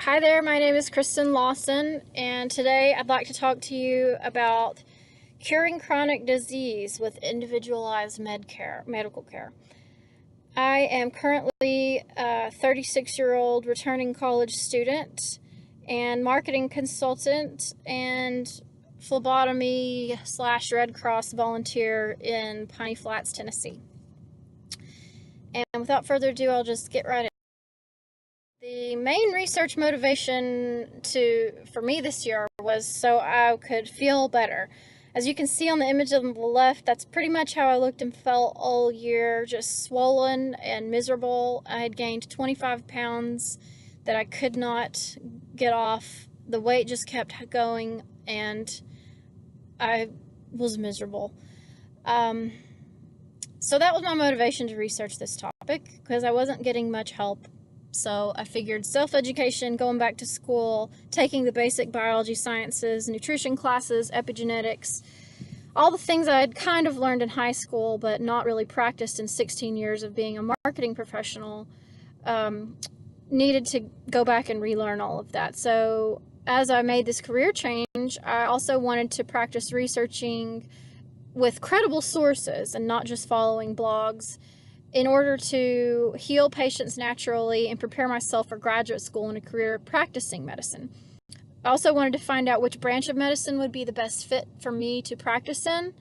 Hi there, my name is Kristen Lawson, and today I'd like to talk to you about curing chronic disease with individualized medical care. I am currently a 36-year-old returning college student and marketing consultant and phlebotomy / Red Cross volunteer in Piney Flats, Tennessee. And without further ado, I'll just get right in. The main research motivation for me this year was so I could feel better. As you can see on the image on the left, that's pretty much how I looked and felt all year, just swollen and miserable. I had gained 25 pounds that I could not get off. The weight just kept going and I was miserable. So that was my motivation to research this topic because I wasn't getting much help. So I figured self-education, going back to school, taking the basic biology sciences, nutrition classes, epigenetics, all the things I had kind of learned in high school but not really practiced in 16 years of being a marketing professional, needed to go back and relearn all of that. So as I made this career change, I also wanted to practice researching with credible sources and not just following blogs, in order to heal patients naturally and prepare myself for graduate school and a career practicing medicine. I also wanted to find out which branch of medicine would be the best fit for me to practice in.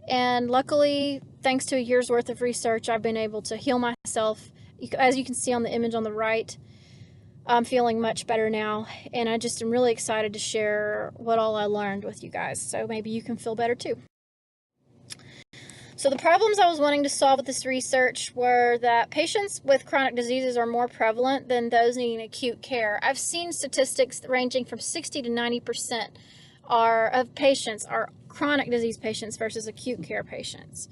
And luckily, thanks to a year's worth of research, I've been able to heal myself. As you can see on the image on the right, I'm feeling much better now. And I just am really excited to share what all I learned with you guys. So maybe you can feel better too. So the problems I was wanting to solve with this research were that patients with chronic diseases are more prevalent than those needing acute care. I've seen statistics ranging from 60 to 90% of patients are chronic disease patients versus acute care patients.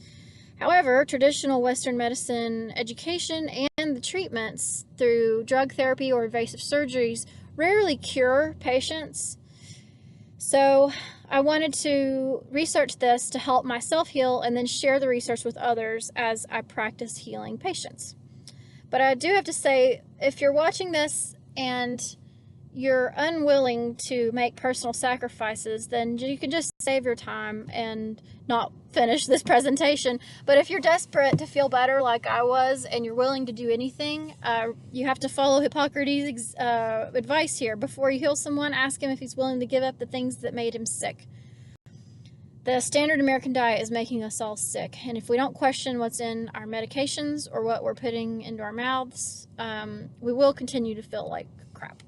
However, traditional Western medicine education and the treatments through drug therapy or invasive surgeries rarely cure patients. So I wanted to research this to help myself heal and then share the research with others as I practice healing patients. But I do have to say, if you're watching this and you're unwilling to make personal sacrifices, then you can just save your time and not finish this presentation. But if you're desperate to feel better like I was and you're willing to do anything, you have to follow Hippocrates' advice here. Before you heal someone, ask him if he's willing to give up the things that made him sick. The standard American diet is making us all sick, and if we don't question what's in our medications or what we're putting into our mouths, we will continue to feel like crap.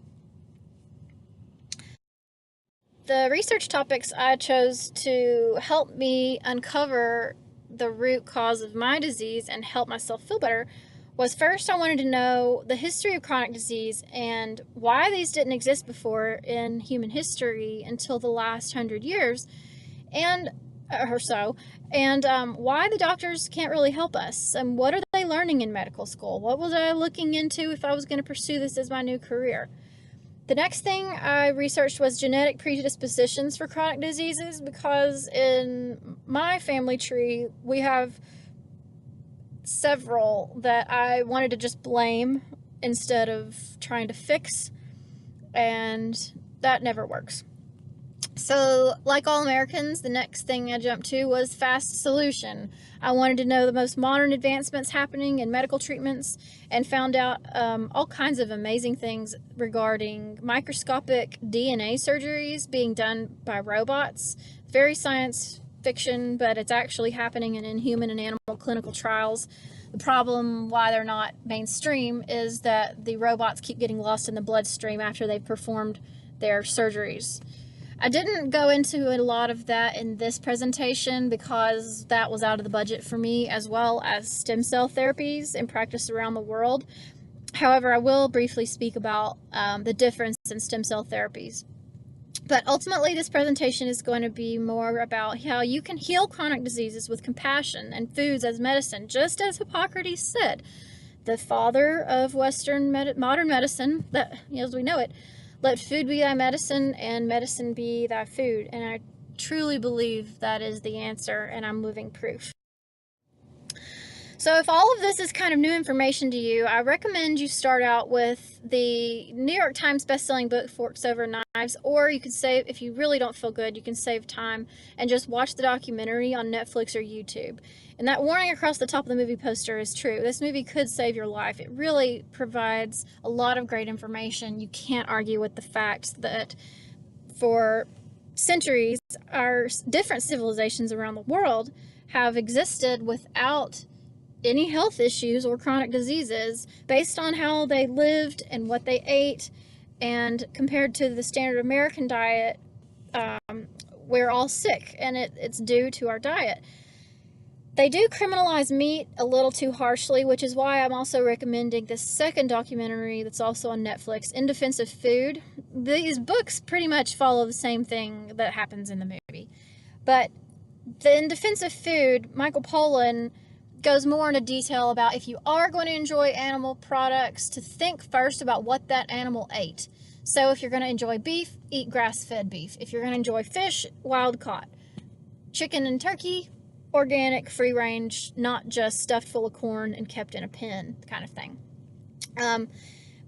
The research topics I chose to help me uncover the root cause of my disease and help myself feel better was, first, I wanted to know the history of chronic disease and why these didn't exist before in human history until the last 100 years or so, and why the doctors can't really help us, and what are they learning in medical school? What was I looking into if I was going to pursue this as my new career? The next thing I researched was genetic predispositions for chronic diseases, because in my family tree, we have several that I wanted to just blame instead of trying to fix, and that never works. So, like all Americans, the next thing I jumped to was fast solution. I wanted to know the most modern advancements happening in medical treatments and found out all kinds of amazing things regarding microscopic DNA surgeries being done by robots. Very science fiction, but it's actually happening in human and animal clinical trials. The problem why they're not mainstream is that the robots keep getting lost in the bloodstream after they've performed their surgeries. I didn't go into a lot of that in this presentation because that was out of the budget for me, as well as stem cell therapies in practice around the world. However, I will briefly speak about the difference in stem cell therapies. But ultimately, this presentation is going to be more about how you can heal chronic diseases with compassion and foods as medicine, just as Hippocrates said, the father of Western modern medicine, that as we know it. Let food be thy medicine, and medicine be thy food. And I truly believe that is the answer, and I'm living proof. So if all of this is kind of new information to you, I recommend you start out with the New York Times bestselling book, Forks Over Knives, or you can save, if you really don't feel good, you can save time and just watch the documentary on Netflix or YouTube. And that warning across the top of the movie poster is true. This movie could save your life. It really provides a lot of great information. You can't argue with the fact that for centuries, our different civilizations around the world have existed without any health issues or chronic diseases based on how they lived and what they ate. And compared to the standard American diet, we're all sick, and it's due to our diet. They do criminalize meat a little too harshly, which is why I'm also recommending this second documentary that's also on Netflix, In Defense of Food. These books pretty much follow the same thing that happens in the movie. But In Defense of Food, Michael Pollan goes more into detail about if you are going to enjoy animal products, to think first about what that animal ate. So if you're going to enjoy beef, eat grass-fed beef. If you're going to enjoy fish, wild caught. Chicken and turkey, organic, free range, not just stuffed full of corn and kept in a pen kind of thing.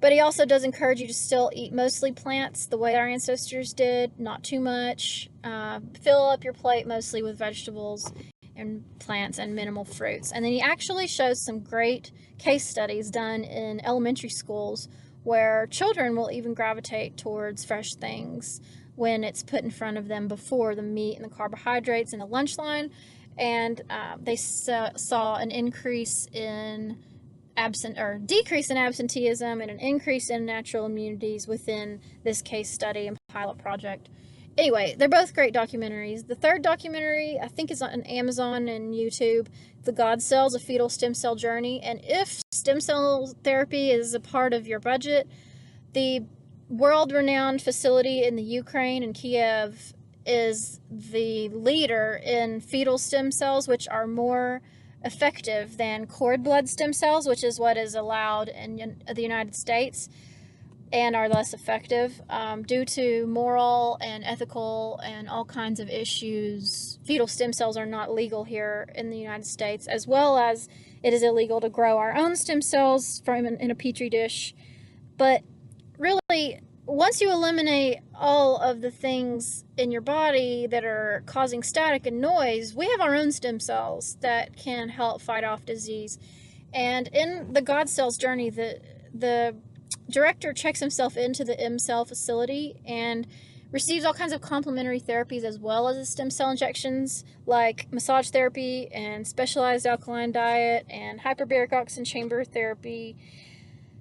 But he also does encourage you to still eat mostly plants the way our ancestors did, not too much. Fill up your plate mostly with vegetables and plants and minimal fruits. And then he actually shows some great case studies done in elementary schools where children will even gravitate towards fresh things when it's put in front of them before the meat and the carbohydrates in the lunch line. And they saw an increase in decrease in absenteeism and an increase in natural immunities within this case study and pilot project. Anyway, they're both great documentaries. The third documentary, I think, is on Amazon and YouTube, The God Cells, A Fetal Stem Cell Journey. And if stem cell therapy is a part of your budget, the world-renowned facility in the Ukraine and Kiev is the leader in fetal stem cells, which are more effective than cord blood stem cells, which is what is allowed in the United States, and are less effective due to moral and ethical and all kinds of issues. Fetal stem cells are not legal here in the United States, as well as it is illegal to grow our own stem cells from in a petri dish. But really, once you eliminate all of the things in your body that are causing static and noise, we have our own stem cells that can help fight off disease. And in the God Cells journey, the director checks himself into the M-Cell facility and receives all kinds of complementary therapies as well as the stem cell injections, like massage therapy and specialized alkaline diet and hyperbaric oxygen chamber therapy.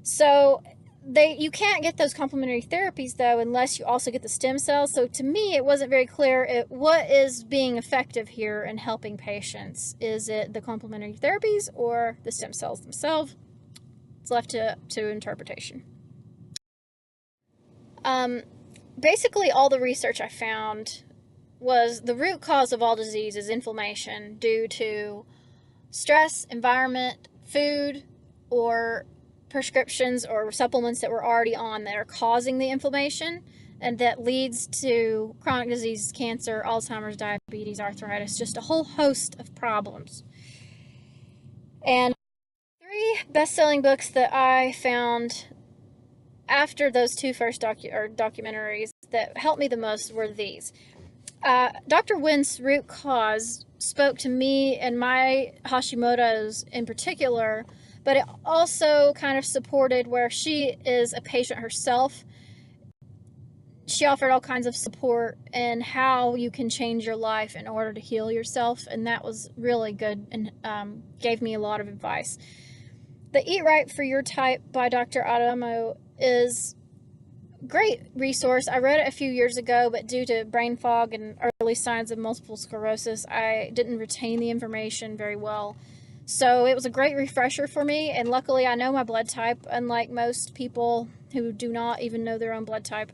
So you can't get those complementary therapies, though, unless you also get the stem cells. So to me, it wasn't very clear what is being effective here in helping patients. Is it the complementary therapies or the stem cells themselves? It's left to interpretation. Basically, all the research I found was the root cause of all disease is inflammation due to stress, environment, food, or prescriptions or supplements that we're already on that are causing the inflammation, and that leads to chronic disease, cancer, Alzheimer's, diabetes, arthritis, just a whole host of problems. And 3 best-selling books that I found after those 2 first documentaries that helped me the most were these. Dr. Wen's root cause spoke to me and my Hashimoto's in particular, but it also kind of supported where she is a patient herself. She offered all kinds of support and how you can change your life in order to heal yourself, and that was really good and gave me a lot of advice. The Eat Right for Your Type by Dr. Adamo is a great resource. I read it a few years ago, but due to brain fog and early signs of multiple sclerosis, I didn't retain the information very well. So it was a great refresher for me, and luckily I know my blood type, unlike most people who do not even know their own blood type.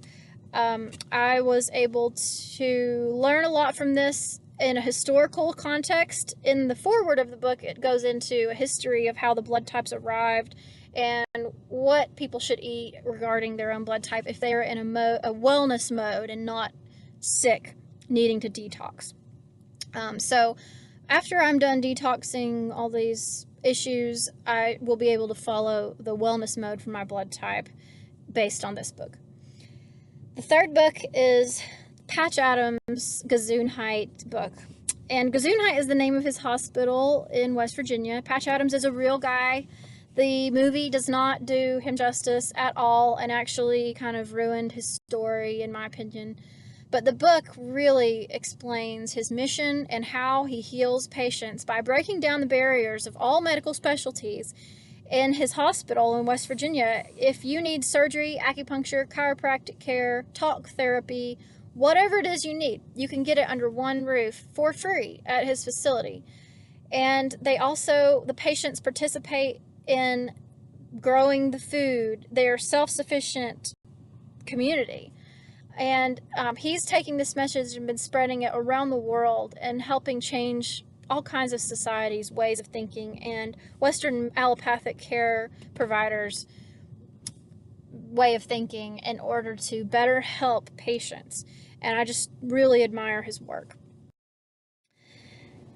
I was able to learn a lot from this in a historical context. In the foreword of the book, it goes into a history of how the blood types arrived and what people should eat regarding their own blood type if they are in a wellness mode and not sick, needing to detox. So after I'm done detoxing all these issues, I will be able to follow the wellness mode for my blood type based on this book. The third book is Patch Adams' Guzundheit book. And Guzundheit is the name of his hospital in West Virginia. Patch Adams is a real guy. The movie does not do him justice at all and actually kind of ruined his story, in my opinion. But the book really explains his mission and how he heals patients by breaking down the barriers of all medical specialties in his hospital in West Virginia. If you need surgery, acupuncture, chiropractic care, talk therapy, whatever it is you need, you can get it under one roof for free at his facility. And the patients participate in growing the food. They are self-sufficient community. And he's taking this message and been spreading it around the world and helping change all kinds of societies' ways of thinking and Western allopathic care providers' way of thinking in order to better help patients. And I just really admire his work.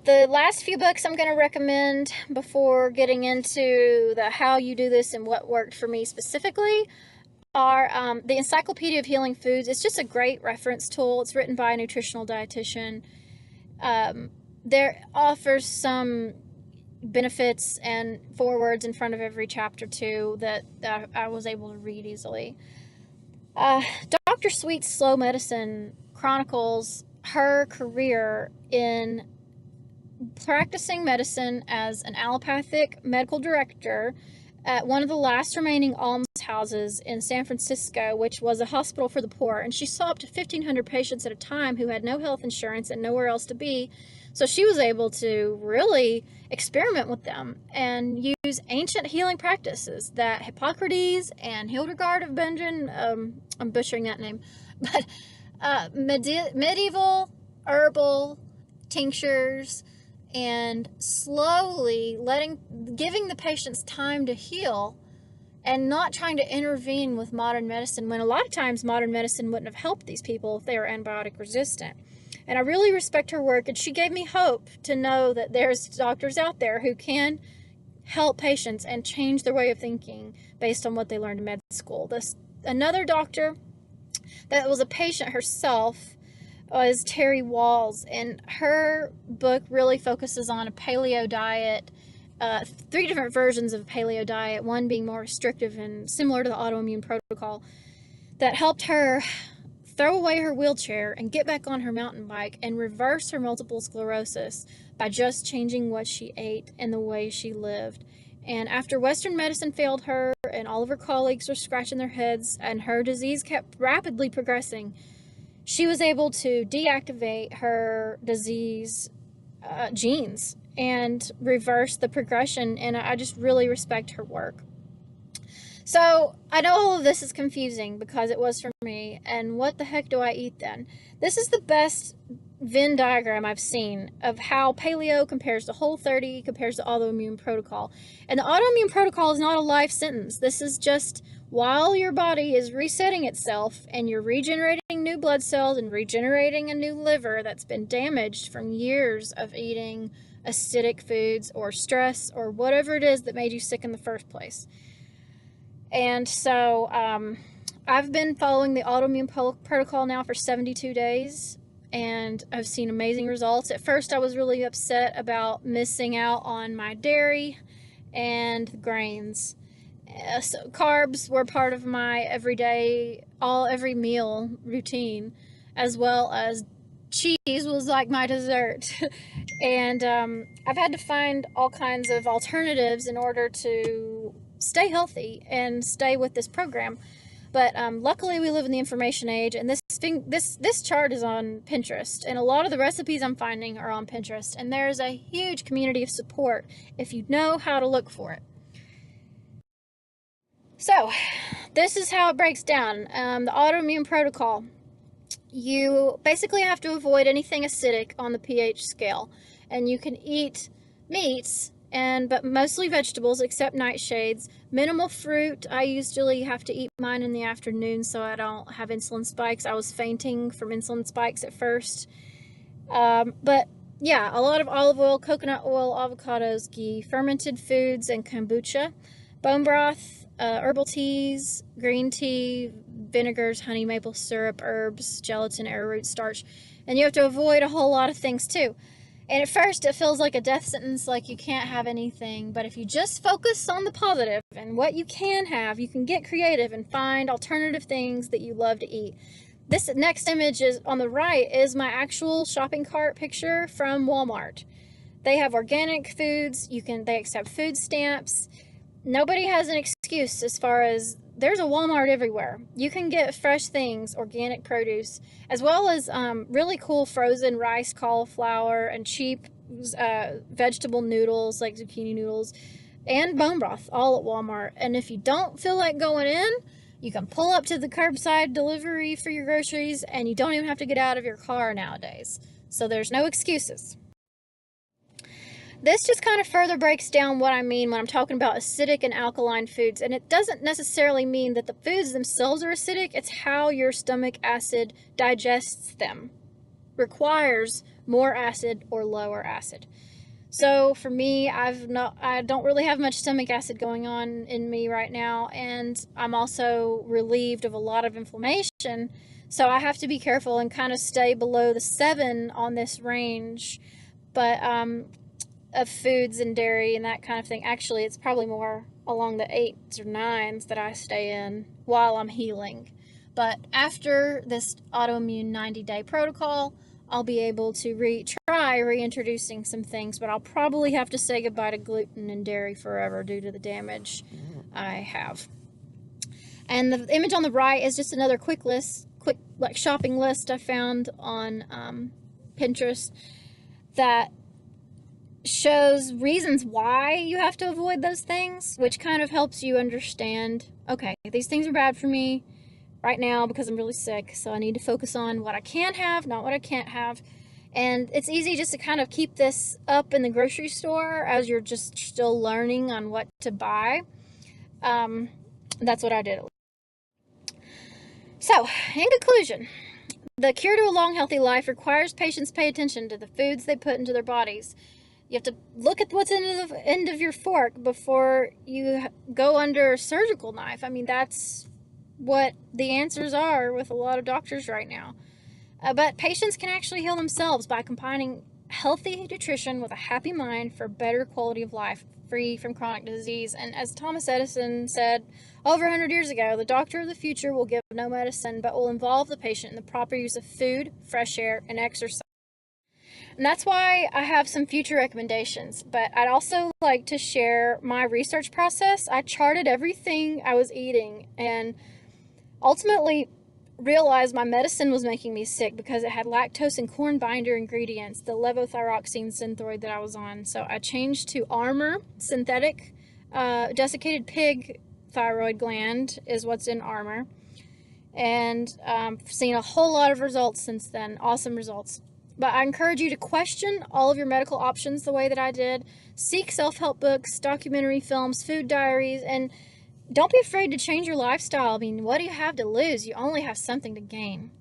The last few books I'm going to recommend before getting into the how you do this and what worked for me specifically are the Encyclopedia of Healing Foods. It's just a great reference tool. It's written by a nutritional dietitian. There offers some benefits and forewords in front of every chapter too that I was able to read easily. Dr. Sweet's Slow Medicine chronicles her career in practicing medicine as an allopathic medical director at one of the last remaining almshouses in San Francisco, which was a hospital for the poor. And she saw up to 1,500 patients at a time who had no health insurance and nowhere else to be. So she was able to really experiment with them and use ancient healing practices that Hippocrates and Hildegard of Bingen, I'm butchering that name, but medieval herbal tinctures, and slowly giving the patients time to heal and not trying to intervene with modern medicine, when a lot of times modern medicine wouldn't have helped these people if they were antibiotic resistant. And I really respect her work, and she gave me hope to know that there's doctors out there who can help patients and change their way of thinking based on what they learned in med school. Another doctor that was a patient herself was Terry Wahls, and her book really focuses on a paleo diet, 3 different versions of paleo diet, one being more restrictive and similar to the autoimmune protocol, that helped her throw away her wheelchair and get back on her mountain bike and reverse her multiple sclerosis by just changing what she ate and the way she lived. And after Western medicine failed her and all of her colleagues were scratching their heads and her disease kept rapidly progressing, she was able to deactivate her disease genes and reverse the progression, and I just really respect her work. So I know all of this is confusing because it was for me, and what the heck do I eat then? This is the best Venn diagram I've seen of how paleo compares to Whole30, compares to autoimmune protocol. And the autoimmune protocol is not a life sentence. This is just while your body is resetting itself and you're regenerating new blood cells and regenerating a new liver that's been damaged from years of eating acidic foods or stress or whatever it is that made you sick in the first place. And so I've been following the autoimmune protocol now for 72 days, and I've seen amazing results. At first, I was really upset about missing out on my dairy and grains. So carbs were part of my every meal routine, as well as cheese was like my dessert. And I've had to find all kinds of alternatives in order to stay healthy and stay with this program. But luckily we live in the information age, and this chart is on Pinterest, and a lot of the recipes I'm finding are on Pinterest, and there's a huge community of support if you know how to look for it. So this is how it breaks down. The autoimmune protocol. You basically have to avoid anything acidic on the pH scale, and you can eat meats but mostly vegetables except nightshades. Minimal fruit. I usually have to eat mine in the afternoon so I don't have insulin spikes. I was fainting from insulin spikes at first. But Yeah, a lot of olive oil, coconut oil, avocados, ghee, fermented foods, and kombucha, bone broth, herbal teas, green tea, vinegars, honey, maple syrup, herbs, gelatin, arrowroot starch. And you have to avoid a whole lot of things too. And at first, it feels like a death sentence, like you can't have anything. But if you just focus on the positive and what you can have, you can get creative and find alternative things that you love to eat. This next image is on the right is my actual shopping cart picture from Walmart. They have organic foods. They accept food stamps. Nobody has an excuse as far as there's a Walmart everywhere. You can get fresh things, organic produce, as well as really cool frozen rice, cauliflower, and cheap vegetable noodles like zucchini noodles and bone broth, all at Walmart. And if you don't feel like going in, you can pull up to the curbside delivery for your groceries, and you don't even have to get out of your car nowadays. So there's no excuses. This just kind of further breaks down what I mean when I'm talking about acidic and alkaline foods. And it doesn't necessarily mean that the foods themselves are acidic. It's how your stomach acid digests them. Requires more acid or lower acid. So for me, I don't really have much stomach acid going on in me right now, and I'm also relieved of a lot of inflammation. So I have to be careful and kind of stay below the 7 on this range. But of foods and dairy and that kind of thing. Actually, it's probably more along the 8s or 9s that I stay in while I'm healing. But after this autoimmune 90-day protocol, I'll be able to try reintroducing some things, but I'll probably have to say goodbye to gluten and dairy forever due to the damage I have. And the image on the right is just another quick like shopping list I found on Pinterest that shows reasons why you have to avoid those things, which kind of helps you understand, okay, these things are bad for me right now because I'm really sick, so I need to focus on what I can have, not what I can't have. And it's easy just to kind of keep this up in the grocery store as you're just still learning on what to buy. That's what I did. So, in conclusion, the cure to a long, healthy life requires patients pay attention to the foods they put into their bodies. You have to look at what's in the end of your fork before you go under a surgical knife. I mean, that's what the answers are with a lot of doctors right now. But patients can actually heal themselves by combining healthy nutrition with a happy mind for better quality of life, free from chronic disease. And as Thomas Edison said over 100 years ago, the doctor of the future will give no medicine, but will involve the patient in the proper use of food, fresh air, and exercise. And that's why I have some future recommendations. But I'd also like to share my research process. I charted everything I was eating and ultimately realized my medicine was making me sick because it had lactose and corn binder ingredients, the levothyroxine synthroid that I was on. So I changed to Armour synthetic. Desiccated pig thyroid gland is what's in Armour. And seen a whole lot of results since then. Awesome results. But I encourage you to question all of your medical options the way that I did. Seek self-help books, documentary films, food diaries, and don't be afraid to change your lifestyle. I mean, what do you have to lose? You only have something to gain.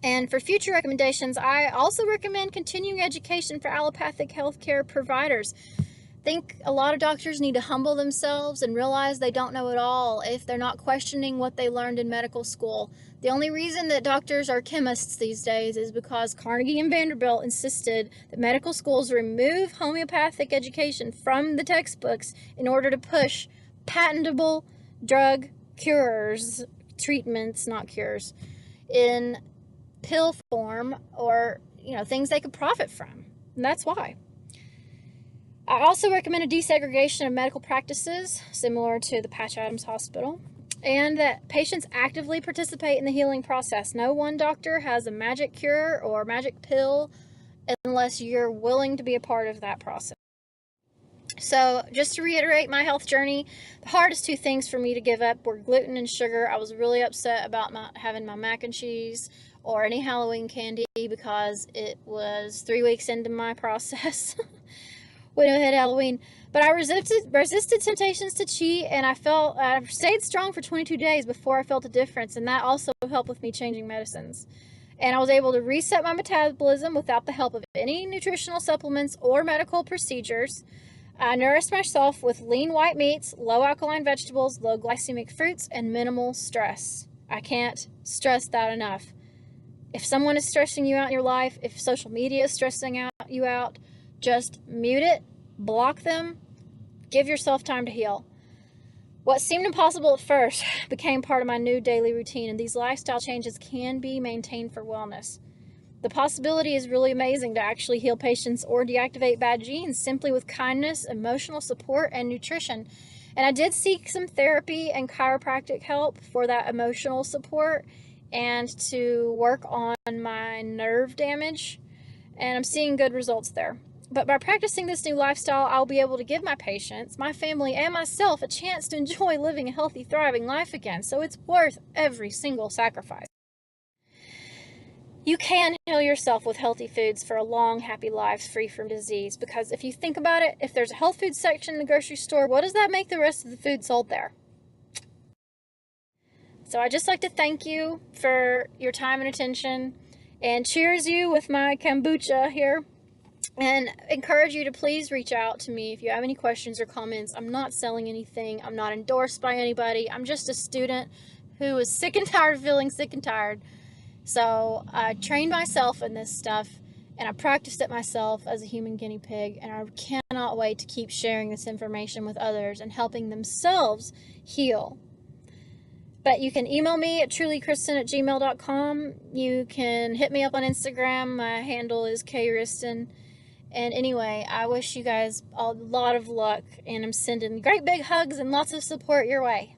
And for future recommendations, I also recommend continuing education for allopathic healthcare providers. I think a lot of doctors need to humble themselves and realize they don't know it all if they're not questioning what they learned in medical school. The only reason that doctors are chemists these days is because Carnegie and Vanderbilt insisted that medical schools remove homeopathic education from the textbooks in order to push patentable drug cures, treatments, not cures, in pill form or, things they could profit from. And that's why. I also recommend a desegregation of medical practices, similar to the Patch Adams Hospital, and that patients actively participate in the healing process. No one doctor has a magic cure or magic pill unless you're willing to be a part of that process. So just to reiterate my health journey, the hardest 2 things for me to give up were gluten and sugar. I was really upset about not having my mac and cheese or any Halloween candy because it was 3 weeks into my process when I had Halloween. But I resisted temptations to cheat, and I stayed strong for 22 days before I felt a difference, and that also helped with me changing medicines. And I was able to reset my metabolism without the help of any nutritional supplements or medical procedures. I nourished myself with lean white meats, low alkaline vegetables, low glycemic fruits, and minimal stress. I can't stress that enough. If someone is stressing you out in your life, if social media is stressing you out, just mute it, block them, give yourself time to heal. What seemed impossible at first became part of my new daily routine, and these lifestyle changes can be maintained for wellness. The possibility is really amazing to actually heal patients or deactivate bad genes simply with kindness, emotional support, and nutrition. And I did seek some therapy and chiropractic help for that emotional support and to work on my nerve damage, and I'm seeing good results there. But by practicing this new lifestyle, I'll be able to give my patients, my family, and myself a chance to enjoy living a healthy, thriving life again. So it's worth every single sacrifice. You can heal yourself with healthy foods for a long, happy life free from disease. Because if you think about it, if there's a health food section in the grocery store, what does that make the rest of the food sold there? So I'd just like to thank you for your time and attention, and cheers you with my kombucha here. And encourage you to please reach out to me if you have any questions or comments. I'm not selling anything. I'm not endorsed by anybody. I'm just a student who is sick and tired of feeling sick and tired. So I trained myself in this stuff, and I practiced it myself as a human guinea pig, and I cannot wait to keep sharing this information with others and helping themselves heal. But you can email me at trulykristen@gmail.com. You can hit me up on Instagram. My handle is kristen. And anyway, I wish you guys a lot of luck, and I'm sending great big hugs and lots of support your way.